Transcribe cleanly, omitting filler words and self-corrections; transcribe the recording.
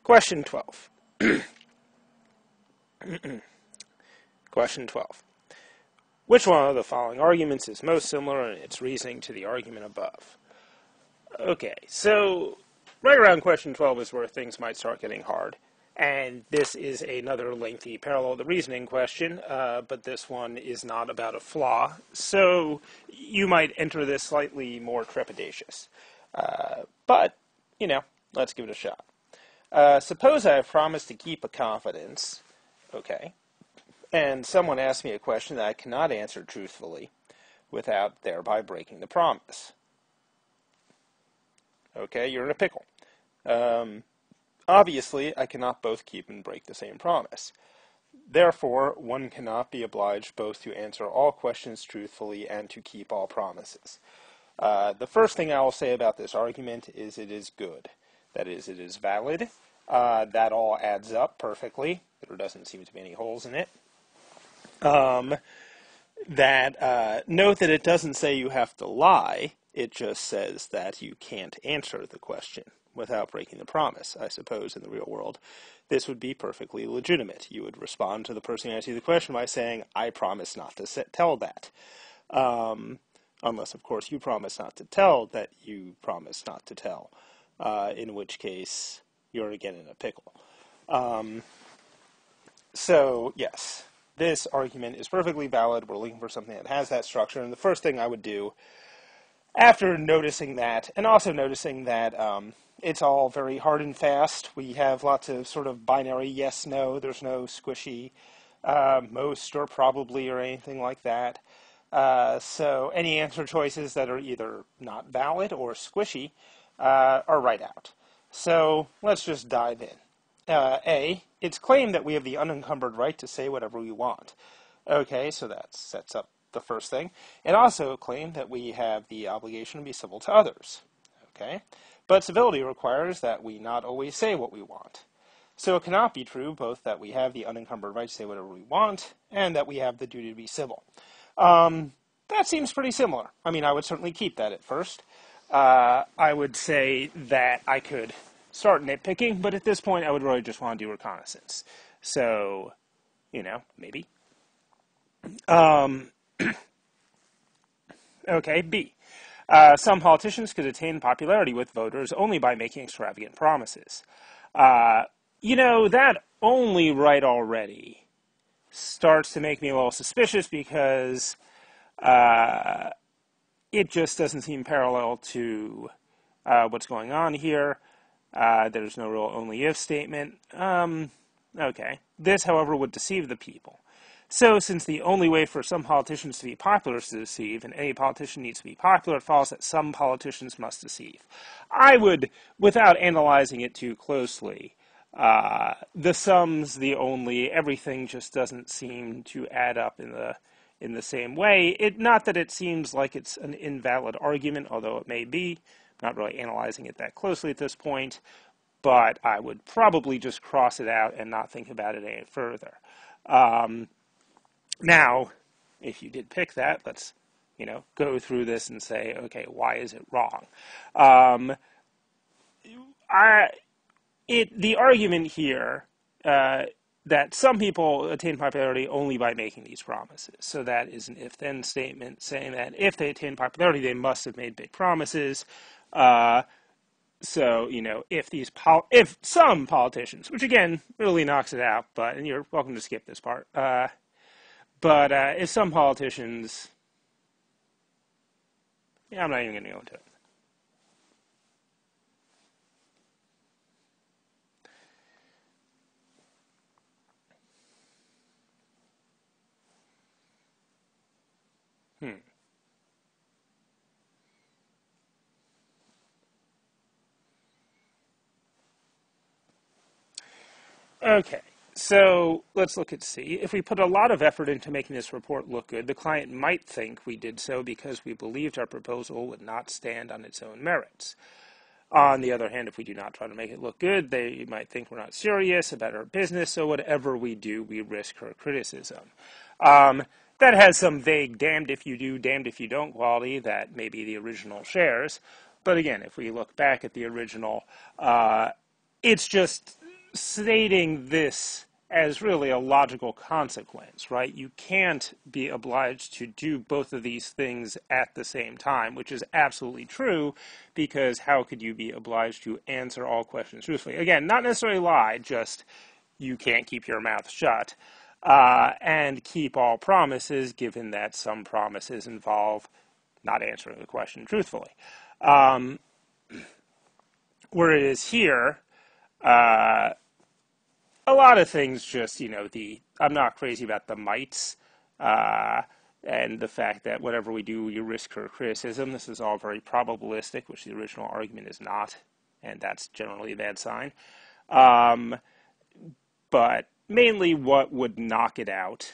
Question 12. Question 12. Which one of the following arguments is most similar in its reasoning to the argument above? Okay, so right around question 12 is where things might start getting hard. And this is another lengthy parallel to reasoning question, but this one is not about a flaw. So you might enter this slightly more trepidatious. But, let's give it a shot. Suppose I have promised to keep a confidence, okay, and someone asks me a question that I cannot answer truthfully without thereby breaking the promise. Okay, you're in a pickle. Obviously, I cannot both keep and break the same promise. Therefore, one cannot be obliged both to answer all questions truthfully and to keep all promises. The first thing I will say about this argument is it is good. That is, it is valid. That all adds up perfectly. There doesn't seem to be any holes in it. Note that it doesn't say you have to lie. It just says that you can't answer the question without breaking the promise. I suppose in the real world, this would be perfectly legitimate. You would respond to the person who asked you the question by saying, I promise not to tell that. Unless, of course, you promise not to tell that you promise not to tell, in which case you're again in a pickle. So, yes, this argument is perfectly valid. We're looking for something that has that structure, and the first thing I would do after noticing that, and also noticing that it's all very hard and fast, we have lots of sort of binary yes, no, there's no squishy most or probably or anything like that. So any answer choices that are either not valid or squishy are right out. So let's just dive in. A, it's claimed that we have the unencumbered right to say whatever we want. Okay, so that sets up the first thing. It also claimed that we have the obligation to be civil to others. Okay, but civility requires that we not always say what we want. So it cannot be true both that we have the unencumbered right to say whatever we want and that we have the duty to be civil. That seems pretty similar. I mean, I would certainly keep that at first. I would say that I could start nitpicking, but at this point I would really just want to do reconnaissance. So, maybe. Okay, B. Some politicians could attain popularity with voters only by making extravagant promises. That only right already starts to make me a little suspicious because it just doesn't seem parallel to what's going on here. There's no real only if statement. Okay. This, however, would deceive the people. So, since the only way for some politicians to be popular is to deceive, and any politician needs to be popular, it follows that some politicians must deceive. I would, without analyzing it too closely, the sums, the only, everything just doesn't seem to add up in the same way. Not that it seems like it's an invalid argument, although it may be. I'm not really analyzing it that closely at this point, but I would probably just cross it out and not think about it any further. Now, if you did pick that, let's, go through this and say, okay, why is it wrong? The argument here that some people attain popularity only by making these promises. So that is an if-then statement saying that if they attain popularity, they must have made big promises. So, if some politicians, which again really knocks it out, and you're welcome to skip this part. But if some politicians, I'm not even going to go into it. Okay, so let's look at C. If we put a lot of effort into making this report look good, the client might think we did so because we believed our proposal would not stand on its own merits. On the other hand, if we do not try to make it look good, they might think we're not serious about our business, so whatever we do, we risk her criticism. That has some vague damned if you do, damned if you don't quality that maybe the original shares. But again, if we look back at the original, it's just stating this as really a logical consequence, right? You can't be obliged to do both of these things at the same time, which is absolutely true, because how could you be obliged to answer all questions truthfully? Again, not necessarily lie, just you can't keep your mouth shut, and keep all promises, given that some promises involve not answering the question truthfully. Where it is here, a lot of things just, I'm not crazy about the mites, uh, and the fact that whatever we do, you risk for criticism. This is all very probabilistic, which the original argument is not, and that's generally a bad sign. Um, but mainly what would knock it out.